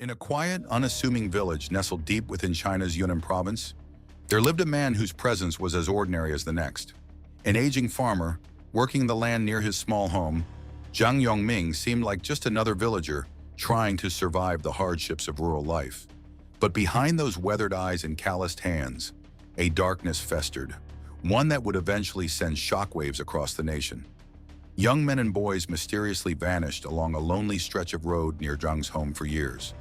In a quiet, unassuming village nestled deep within China's Yunnan province, there lived a man whose presence was as ordinary as the next. An aging farmer, working the land near his small home, Zhang Yongming seemed like just another villager trying to survive the hardships of rural life. But behind those weathered eyes and calloused hands, a darkness festered, one that would eventually send shockwaves across the nation. Young men and boys mysteriously vanished along a lonely stretch of road near Zhang's home for years.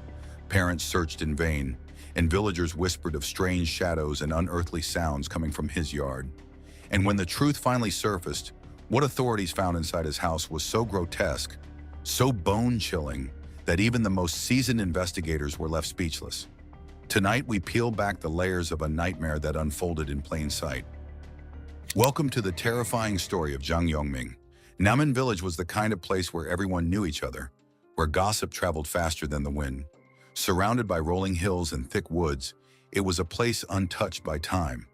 Parents searched in vain, and villagers whispered of strange shadows and unearthly sounds coming from his yard. And when the truth finally surfaced, what authorities found inside his house was so grotesque, so bone-chilling, that even the most seasoned investigators were left speechless. Tonight, we peel back the layers of a nightmare that unfolded in plain sight. Welcome to the terrifying story of Zhang Yongming. Yunnan village was the kind of place where everyone knew each other, where gossip traveled faster than the wind. Surrounded by rolling hills and thick woods, it was a place untouched by time,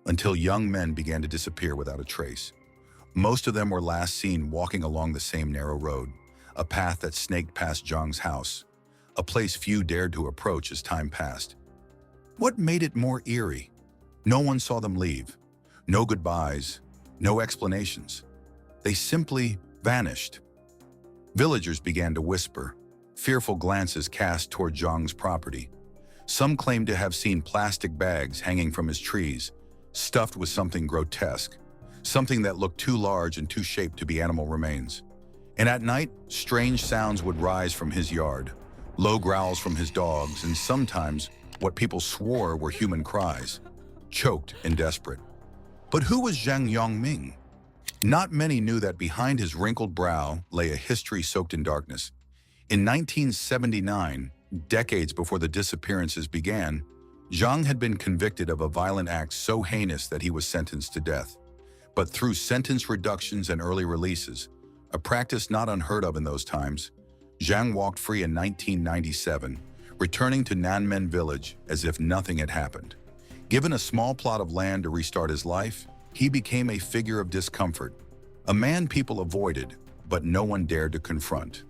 until young men began to disappear without a trace. Most of them were last seen walking along the same narrow road, a path that snaked past Zhang's house, a place few dared to approach as time passed. What made it more eerie? No one saw them leave. No goodbyes, no explanations. They simply vanished. Villagers began to whisper, fearful glances cast toward Zhang's property. Some claimed to have seen plastic bags hanging from his trees, stuffed with something grotesque, something that looked too large and too shaped to be animal remains. And at night, strange sounds would rise from his yard, low growls from his dogs, and sometimes what people swore were human cries, choked and desperate. But who was Zhang Yongming? Not many knew that behind his wrinkled brow lay a history soaked in darkness. In 1979, decades before the disappearances began, Zhang had been convicted of a violent act so heinous that he was sentenced to death. But through sentence reductions and early releases, a practice not unheard of in those times, Zhang walked free in 1997, returning to Yunnan village as if nothing had happened. Given a small plot of land to restart his life, he became a figure of discomfort, a man people avoided, but no one dared to confront.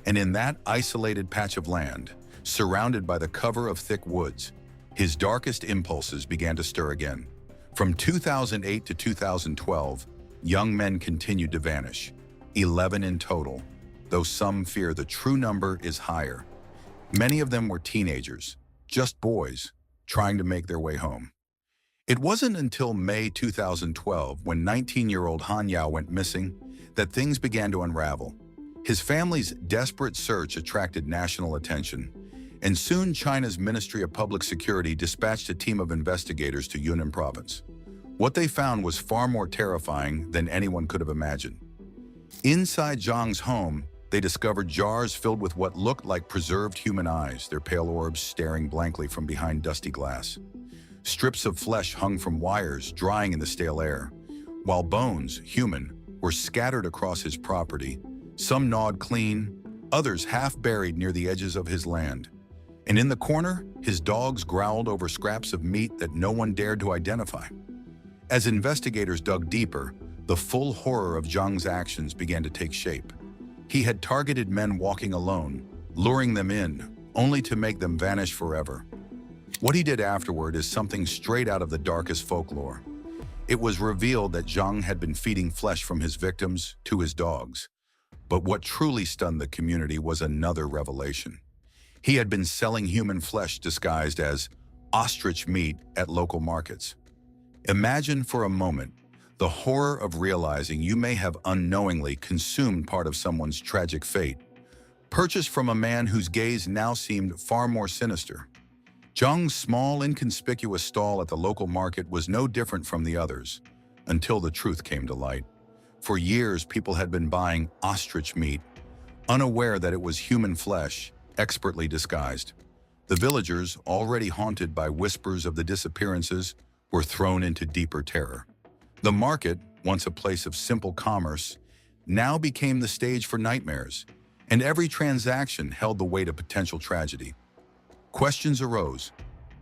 And in that isolated patch of land, surrounded by the cover of thick woods, his darkest impulses began to stir again. From 2008 to 2012, young men continued to vanish, 11 in total, though some fear the true number is higher. Many of them were teenagers, just boys, trying to make their way home. It wasn't until May 2012, when 19-year-old Han Yao went missing, that things began to unravel. His family's desperate search attracted national attention, and soon China's Ministry of Public Security dispatched a team of investigators to Yunnan province. What they found was far more terrifying than anyone could have imagined. Inside Zhang's home, they discovered jars filled with what looked like preserved human eyes, their pale orbs staring blankly from behind dusty glass. Strips of flesh hung from wires, drying in the stale air, while bones, human, were scattered across his property, some gnawed clean, others half buried near the edges of his land. And in the corner, his dogs growled over scraps of meat that no one dared to identify. As investigators dug deeper, the full horror of Zhang's actions began to take shape. He had targeted men walking alone, luring them in, only to make them vanish forever. What he did afterward is something straight out of the darkest folklore. It was revealed that Zhang had been feeding flesh from his victims to his dogs. But what truly stunned the community was another revelation. He had been selling human flesh disguised as ostrich meat at local markets. Imagine for a moment the horror of realizing you may have unknowingly consumed part of someone's tragic fate, purchased from a man whose gaze now seemed far more sinister. Zhang's small, inconspicuous stall at the local market was no different from the others, until the truth came to light. For years, people had been buying ostrich meat, unaware that it was human flesh, expertly disguised. The villagers, already haunted by whispers of the disappearances, were thrown into deeper terror. The market, once a place of simple commerce, now became the stage for nightmares, and every transaction held the weight of potential tragedy. Questions arose.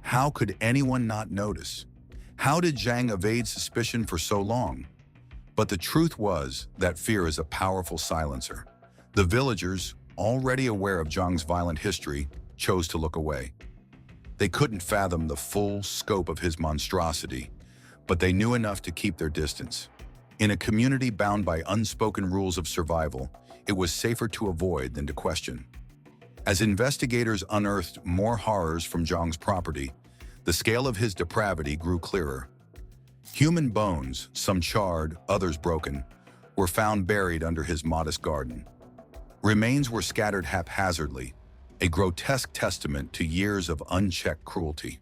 How could anyone not notice? How did Zhang evade suspicion for so long? But the truth was that fear is a powerful silencer. The villagers, already aware of Zhang's violent history, chose to look away. They couldn't fathom the full scope of his monstrosity, but they knew enough to keep their distance. In a community bound by unspoken rules of survival, it was safer to avoid than to question. As investigators unearthed more horrors from Zhang's property, the scale of his depravity grew clearer. Human bones, some charred, others broken, were found buried under his modest garden. Remains were scattered haphazardly, a grotesque testament to years of unchecked cruelty.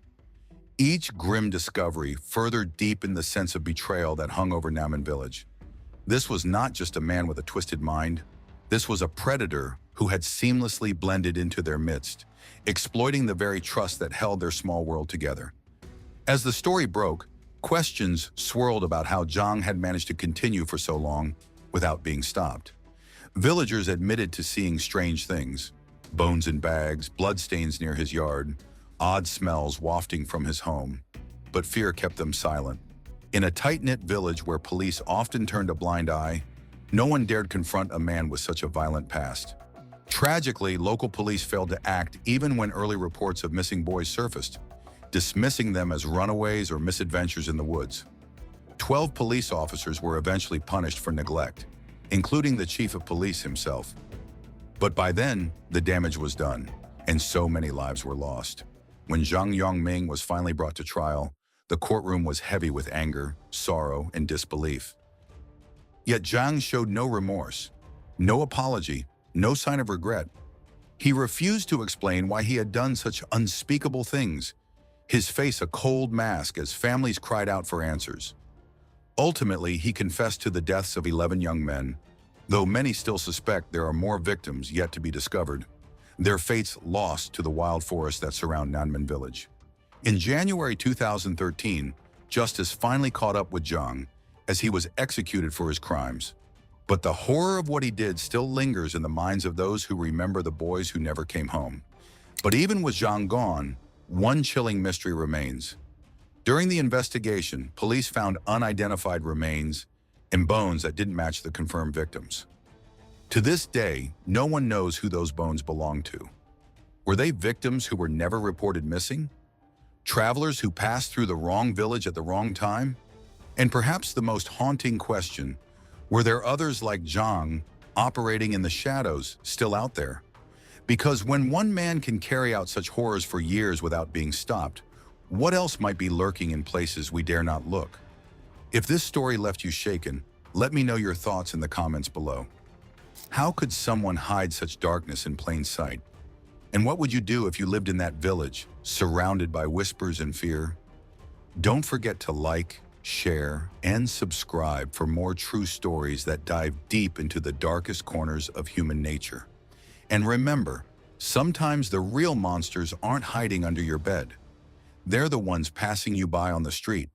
Each grim discovery further deepened the sense of betrayal that hung over Yunnan village. This was not just a man with a twisted mind. This was a predator who had seamlessly blended into their midst, exploiting the very trust that held their small world together. As the story broke, questions swirled about how Zhang had managed to continue for so long without being stopped. Villagers admitted to seeing strange things: bones in bags, bloodstains near his yard, odd smells wafting from his home. But fear kept them silent. In a tight-knit village where police often turned a blind eye, no one dared confront a man with such a violent past. Tragically, local police failed to act even when early reports of missing boys surfaced, dismissing them as runaways or misadventures in the woods. 12 police officers were eventually punished for neglect, including the chief of police himself. But by then, the damage was done, and so many lives were lost. When Zhang Yongming was finally brought to trial, the courtroom was heavy with anger, sorrow, and disbelief. Yet Zhang showed no remorse, no apology, no sign of regret. He refused to explain why he had done such unspeakable things, his face a cold mask as families cried out for answers. Ultimately, he confessed to the deaths of 11 young men, though many still suspect there are more victims yet to be discovered, their fates lost to the wild forests that surround Yunnan village. In January 2013, justice finally caught up with Zhang as he was executed for his crimes. But the horror of what he did still lingers in the minds of those who remember the boys who never came home. But even with Zhang gone, one chilling mystery remains. During the investigation, police found unidentified remains and bones that didn't match the confirmed victims. To this day, no one knows who those bones belonged to. Were they victims who were never reported missing? Travelers who passed through the wrong village at the wrong time? And perhaps the most haunting question, were there others like Zhang operating in the shadows still out there? Because when one man can carry out such horrors for years without being stopped, what else might be lurking in places we dare not look? If this story left you shaken, let me know your thoughts in the comments below. How could someone hide such darkness in plain sight? And what would you do if you lived in that village, surrounded by whispers and fear? Don't forget to like, share, and subscribe for more true stories that dive deep into the darkest corners of human nature. And remember, sometimes the real monsters aren't hiding under your bed. They're the ones passing you by on the street,